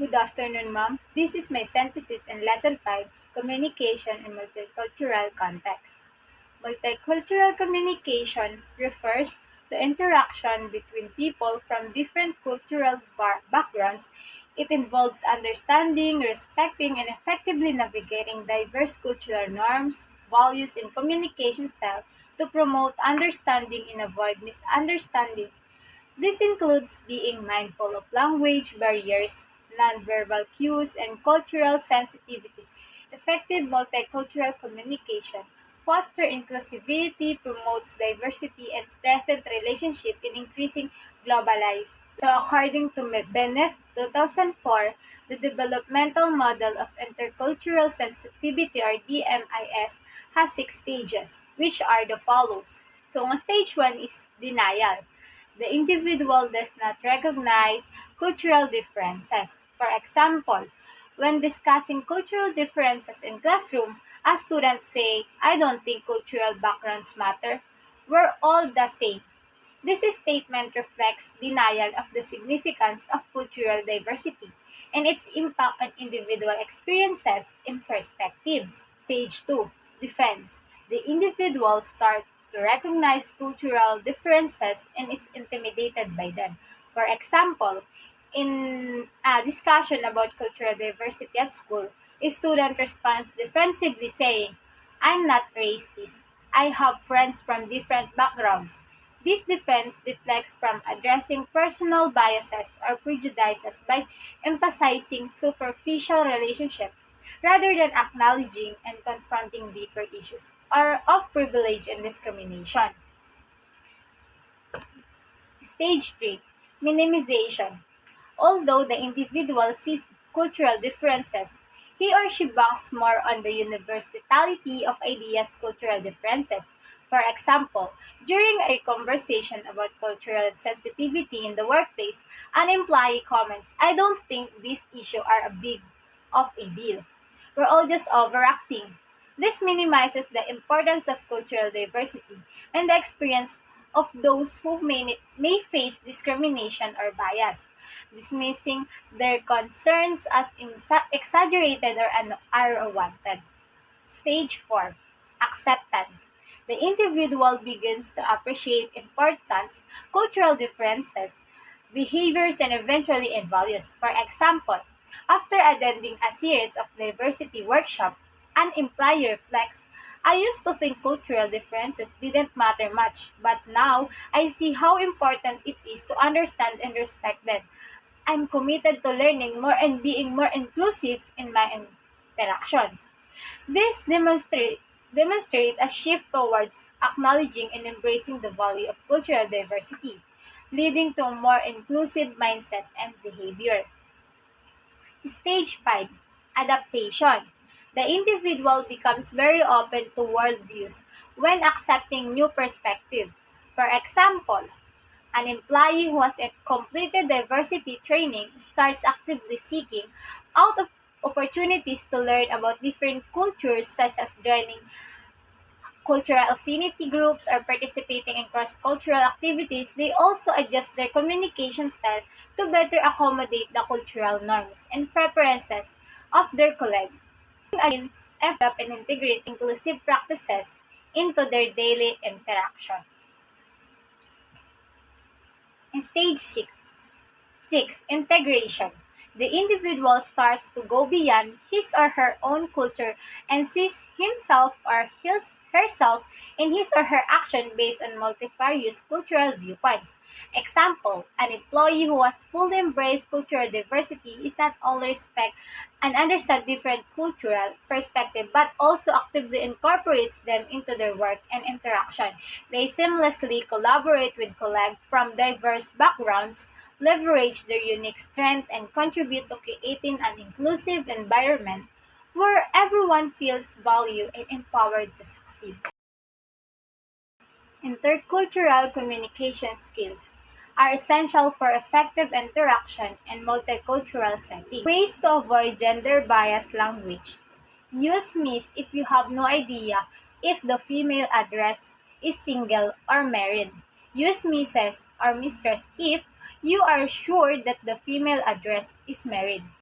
Good afternoon, ma'am. This is my synthesis in Lesson 5, Communication in Multicultural Context. Multicultural communication refers to interaction between people from different cultural backgrounds. It involves understanding, respecting, and effectively navigating diverse cultural norms, values, and communication style to promote understanding and avoid misunderstanding. This includes being mindful of language barriers, nonverbal cues, and cultural sensitivities. Effective multicultural communication fosters inclusivity, promotes diversity, and strengthens relationships in increasing globalized. So according to Bennett 2004, the developmental model of intercultural sensitivity or DMIS has 6 stages, which are the follows. So ang stage 1 is denial. The individual does not recognize cultural differences. For example, when discussing cultural differences in classroom, a student say, "I don't think cultural backgrounds matter. We're all the same." This statement reflects denial of the significance of cultural diversity and its impact on individual experiences and perspectives. Stage 2, defense. The individual starts to recognize cultural differences and is intimidated by them. For example, in a discussion about cultural diversity at school, a student responds defensively saying, "I'm not racist. I have friends from different backgrounds." This defense deflects from addressing personal biases or prejudices by emphasizing superficial relationships rather than acknowledging and confronting deeper issues or of privilege and discrimination. Stage 3, minimization. Although the individual sees cultural differences, he or she banks more on the universality of ideas cultural differences. For example, during a conversation about cultural sensitivity in the workplace, an employee comments, "I don't think these issues are a big of a deal. We're all just overacting." This minimizes the importance of cultural diversity and the experience of those who may face discrimination or bias, dismissing their concerns as exaggerated or unwarranted. Stage 4, acceptance. The individual begins to appreciate important cultural differences, behaviors, and eventually in values. For example, after attending a series of diversity workshops, an employee reflects, "I used to think cultural differences didn't matter much, but now I see how important it is to understand and respect them. I'm committed to learning more and being more inclusive in my interactions." This demonstrate a shift towards acknowledging and embracing the value of cultural diversity, leading to a more inclusive mindset and behavior. Stage 5, adaptation. The individual becomes very open to worldviews when accepting new perspectives. For example, an employee who has completed diversity training starts actively seeking out of opportunities to learn about different cultures, such as joining cultural affinity groups or participating in cross-cultural activities. They also adjust their communication style to better accommodate the cultural norms and preferences of their colleagues. Again, develop and integrate inclusive practices into their daily interaction. In stage 6, integration. The individual starts to go beyond his or her own culture and sees himself or herself in his or her action based on multifarious cultural viewpoints. Example, an employee who has fully embraced cultural diversity is not only respect and understand different cultural perspectives but also actively incorporates them into their work and interaction. They seamlessly collaborate with colleagues from diverse backgrounds, leverage their unique strength, and contribute to creating an inclusive environment where everyone feels valued and empowered to succeed. Intercultural communication skills are essential for effective interaction in multicultural settings. Ways to avoid gender-biased language. Use Miss if you have no idea if the female address is single or married. Use Mrs. or Mistress if you are sure that the female address is married.